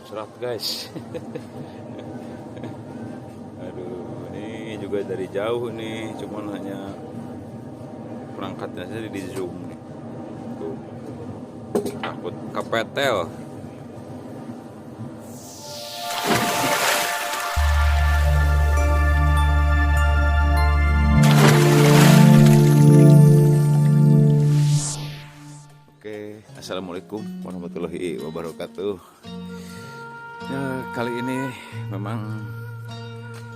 serat guys. Aduh, ini juga dari jauh nih, cuman hanya perangkatnya saja di zoom nih. Tuh. Takut kepetel. Assalamualaikum warahmatullahi wabarakatuh. Ya, kali ini memang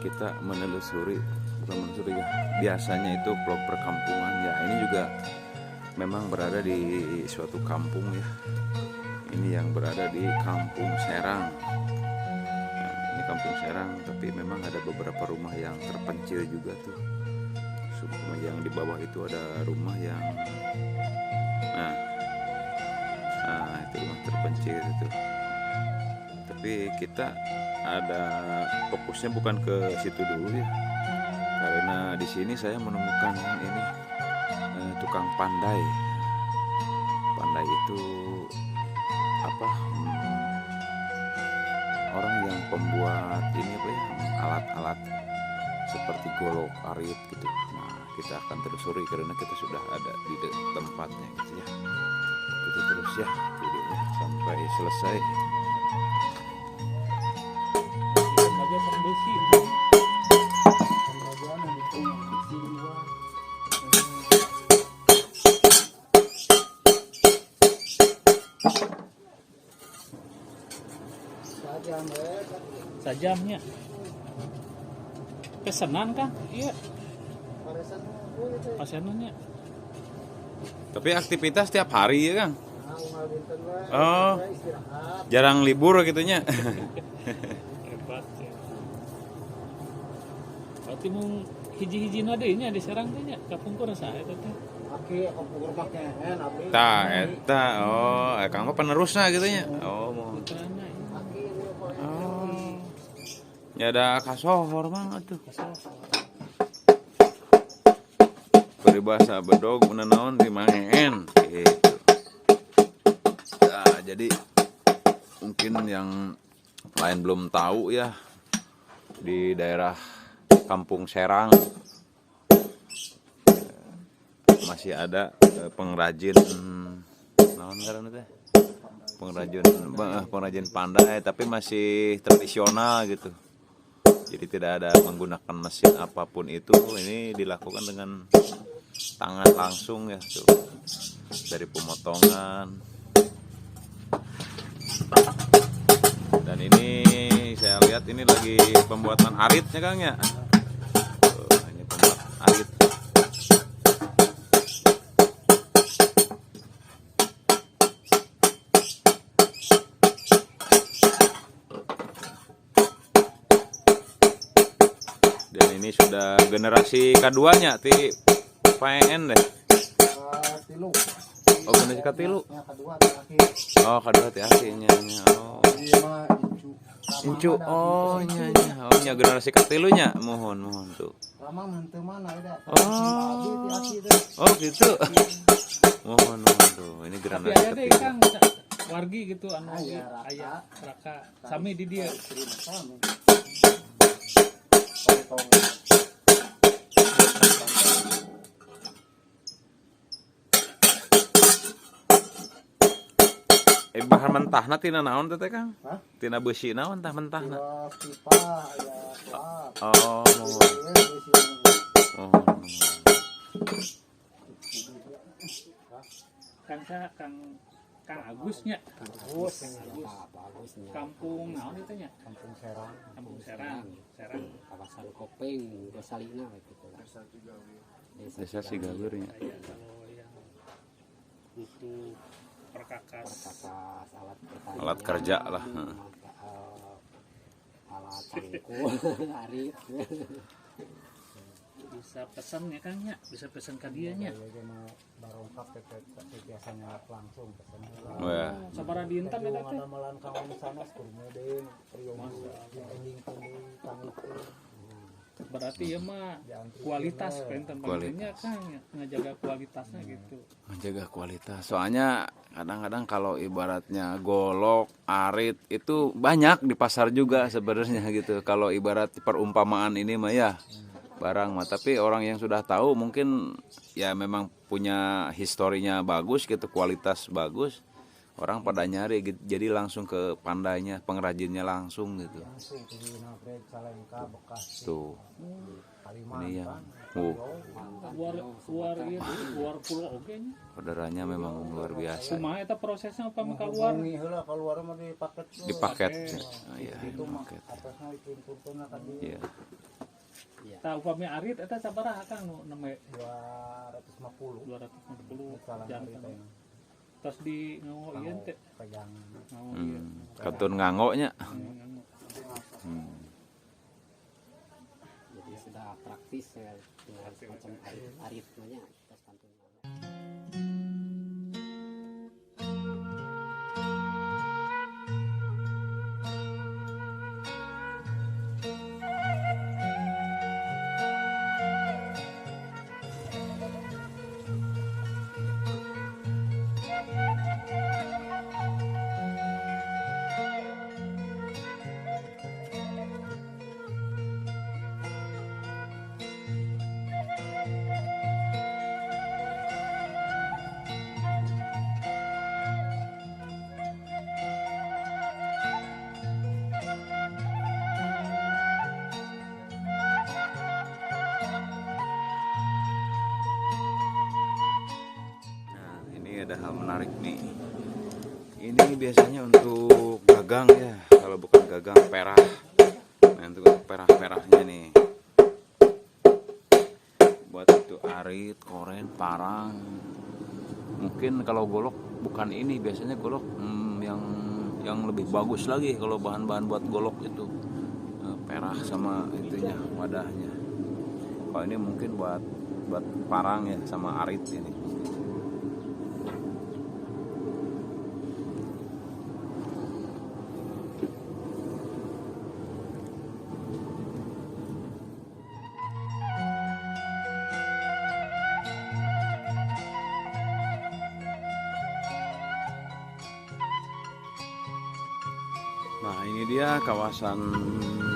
kita menelusuri, bukan menelusuri ya, biasanya itu vlog perkampungan ya. Ini juga memang berada di suatu kampung ya. Ini yang berada di Kampung Serang. Nah, ini Kampung Serang, tapi memang ada beberapa rumah yang terpencil juga tuh. Yang di bawah itu ada rumah yang itu rumah terpencil itu. Tapi kita ada fokusnya bukan ke situ dulu ya, karena di sini saya menemukan ini tukang pandai. Pandai itu apa? Orang yang pembuat ini apa ya? Alat-alat seperti golok, arit gitu. Nah, kita akan telusuri karena kita sudah ada di tempatnya gitu ya. Itu terus ya videonya sampai selesai. Sajamnya pesanan kan? Iya. Pesanannya. Tapi aktivitas tiap hari ya Kang? Oh, jarang libur gitunya. Hebat ya. Berarti mau hiji-hiji nadenya di Serang teh nya kapungkur saha eta teh. Aki kapungkur make hen abdi. Tah eta Kang mah penerusna gitunya. Oh, mau. Putrana ya. Oh. Ya ada kasohor mah atuh. Peribahasa bedog menanaon di mangeen gitu. Nah, jadi mungkin yang lain belum tahu ya, di daerah Kampung Serang masih ada pengrajin naon ngaranna teh? Pengrajin pandai tapi masih tradisional gitu. Jadi tidak ada menggunakan mesin apapun itu. Ini dilakukan dengan tangan langsung ya tuh. Dari pemotongan. Dan ini saya lihat ini lagi pembuatan aritnya Kang ya. Ini pembuat arit. Dan ini sudah generasi keduanya ti PN deh. Tilu. Oh, generasi ketilu. Yang kedua terakhir. Oh, kedua ti akhirnya. Oh. Iya mah Incu, oh nya. Oh nya generasi katilunya, mohon tuh. Lama henteu mana ada. Oh gitu. Mohon tuh. Ini Tapi generasi aya deh katilu. Kang wargi gitu anu aya raka sami di dieu. Bahan mentahna tina naon teh Kang? Hah? Tina beusi naon tah mentahna? Pipa aya plat. Oh, Kang Agusnya. Bagus. Kampung naon itu nya? Kampung Serang. Kampung Serang. Kawasan Kopeng, Desalina gitu lah. Desa Sigawir nya. Itu Perkakas alat pertanian, Alat kerja lah. Alat cangkul, arit. bisa pesan ya Kang nya, bisa pesan ka dieu nya. Iya mah barongkap biasanya langsung pesan. Oh ya. Sabaraha dinten eta teh? Ada malan kawan sana kurmede, priyo ending teh kang itu. Berarti ya mah Dianti kualitas kele. penten pentingnya kan ngejaga kualitasnya gitu. Menjaga kualitas. Soalnya kadang-kadang kalau ibaratnya golok, arit itu banyak di pasar juga sebenarnya gitu. Kalau ibarat perumpamaan ini mah ya barang mah, tapi orang yang sudah tahu mungkin ya memang punya historinya bagus gitu, kualitas bagus. Orang pada nyari gitu, jadi langsung ke pandainya, pengrajinnya langsung gitu. Langsung di Nagreg, Salengka, Bekasi, Tuh. Ini yang Luar ieu luar pulau oge nya. orderannya memang luar biasa. Kumaha eta prosesnya upami keluar? Hubungi heula keluar mah di paket. Di paket. Oh, iya, Itu mah paket. atasnya dikirim tadi Iya. Tah upami arit eta sabaraha Kang nu neme 250. 250 Salah hari jantan. teh. Tos di ngawo ieu teh. Pegangan. Ngawo ieu. Katun ngangonya. Ngawo. Jadi sudah praktis ya dengan semacam arit namanya tos kantun. Nah, ini ada hal menarik nih. Ini biasanya untuk gagang ya. Kalau bukan gagang, perah. Nah, untuk perah-perahnya nih. Buat itu arit, koren, parang. Mungkin kalau golok bukan ini, biasanya golok yang lebih bagus lagi kalau bahan-bahan buat golok itu. Perah sama itunya, wadahnya. Kalau ini mungkin buat parang ya sama arit ini. Nah, ini dia kawasan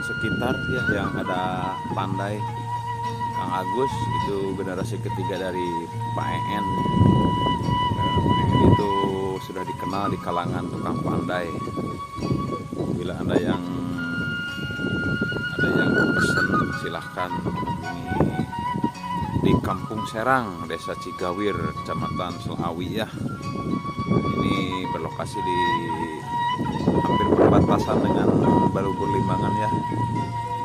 sekitar ya yang ada pandai Kang Agus, itu generasi ketiga dari Pak En. Pak En itu sudah dikenal di kalangan tukang pandai. Bila ada yang pesen silahkan hubungi di Kampung Serang, Desa Cigawir, Kecamatan Selawi ya. Ini berlokasi di hampir berbatasan dengan Balubur Limbangan ya,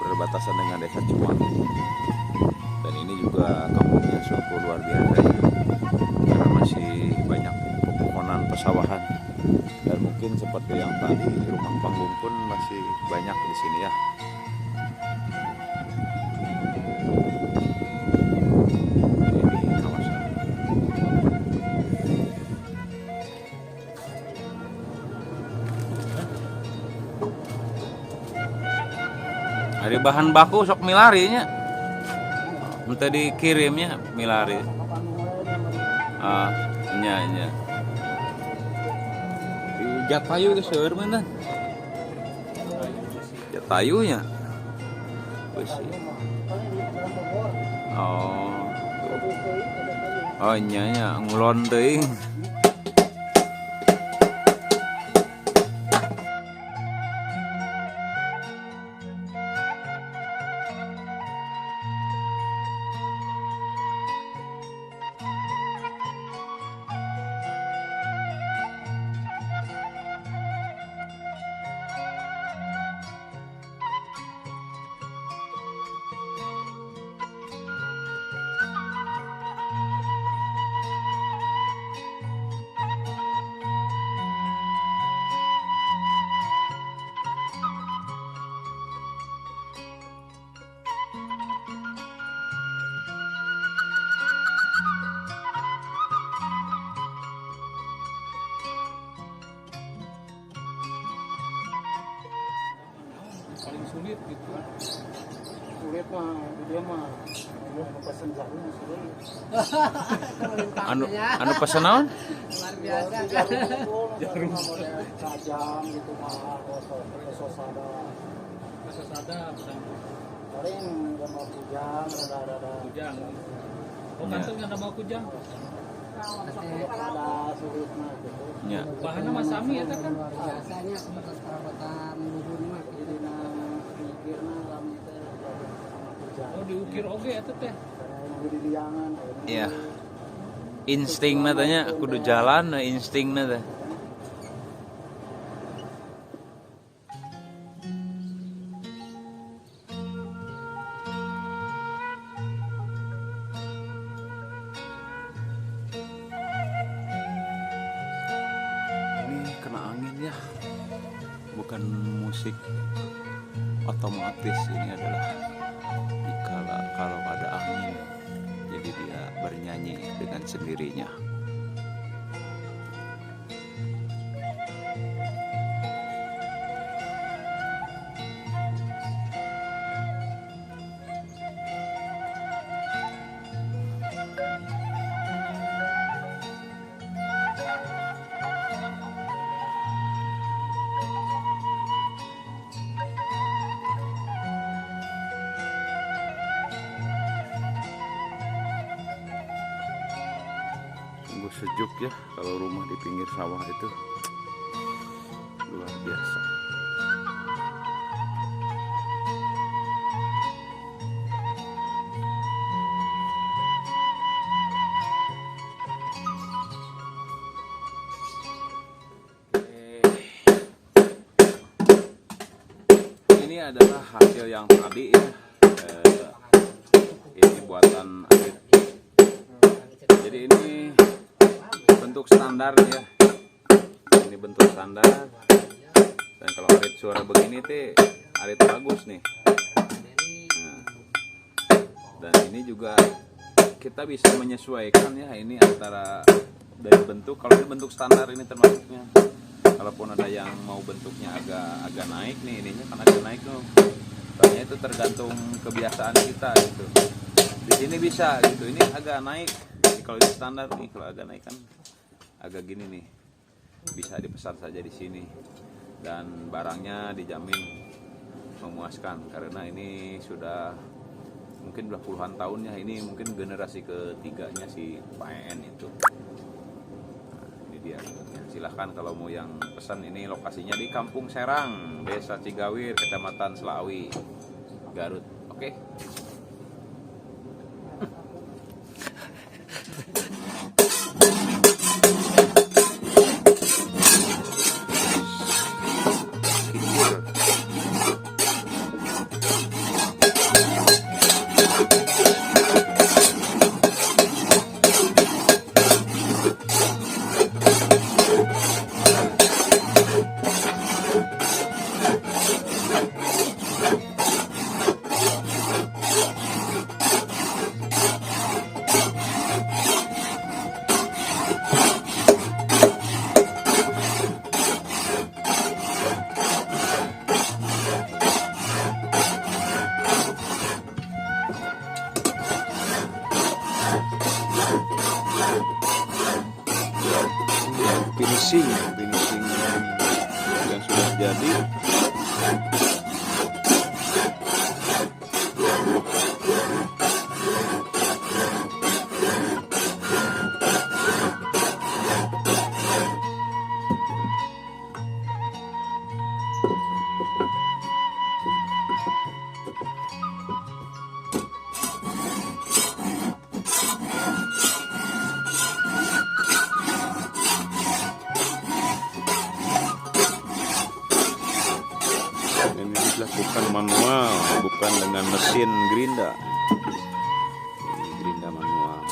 berbatasan dengan Desa Cuang. Dan ini juga kampungnya sungguh luar biasa ya, karena masih banyak pepohonan pesawahan. Dan mungkin seperti yang tadi, rumah panggung pun masih banyak di sini ya. Ini kawasan. Ada bahan baku sok milarinya, minta dikirimnya milari. Ah, nya. Di Jatayu ke seueur mana? Jatayunya. Besi. Oh. Oh nya ngulon teuing. Paling sulit gitu. kulit mah dia mah dia mau pesen jarum sudah. Anu pesen naon? Luar biasa. Jarum tajam gitu mah sosada. Sosada misalnya. Paling udah mau kujang rada-rada. Kujang. Oh, kantong yang mau kujang. Ada sulit mah gitu. Nya. Bahannya masami eta kan. Luar biasanya sebatas perabotan luhur mah Jadi mikirna lami teh sama kujang. Oh, diukir oge eta teh. Karena yang di liangan. Iya. Insting matanya kudu jalan instingna teh. Ini kena angin ya. Bukan musik otomatis, ini adalah dikala kalau ada angin. Jadi dia bernyanyi dengan sendirinya. Sungguh sejuk ya kalau rumah di pinggir sawah itu luar biasa. Ini adalah hasil yang tadi ya. Ini buatan Arit. Jadi ini bentuk standar ya. Ini bentuk standar. Dan kalau arit suara begini teh arit bagus nih. Nah, dan ini juga kita bisa menyesuaikan ya ini antara dari bentuk. Kalau ini bentuk standar ini termasuknya. Kalaupun ada yang mau bentuknya agak naik nih ininya kan agak naik tuh. Soalnya itu tergantung kebiasaan kita gitu. Di sini bisa gitu. Ini agak naik. Kalau ini standar nih, kalau agak naik kan agak gini nih, bisa dipesan saja di sini dan barangnya dijamin memuaskan karena ini sudah mungkin udah puluhan tahun ya. Ini mungkin generasi ketiganya si Pak En itu. Nah, ini dia. Silahkan kalau mau yang pesan. Ini lokasinya di Kampung Serang, Desa Cigawir, Kecamatan Selawi, Garut. Oke. finishing yang sudah jadi. Ini dilakukan manual, bukan dengan mesin gerinda. Ini gerinda manual.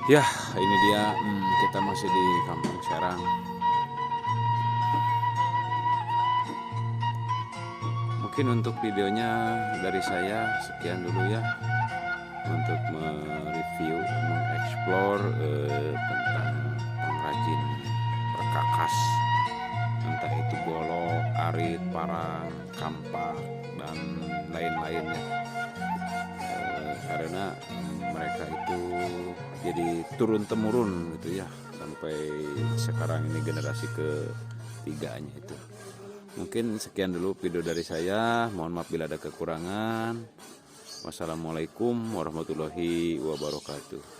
Ya, ini dia, kita masih di Kampung Serang. Mungkin untuk videonya dari saya sekian dulu ya, untuk mereview, mengeksplor tentang pengrajin perkakas, entah itu golok, arit, parang, kampak, dan lain-lainnya. Karena mereka itu jadi turun temurun gitu ya, sampai sekarang ini generasi ketiganya itu. Mungkin sekian dulu video dari saya, mohon maaf bila ada kekurangan. Wassalamualaikum warahmatullahi wabarakatuh.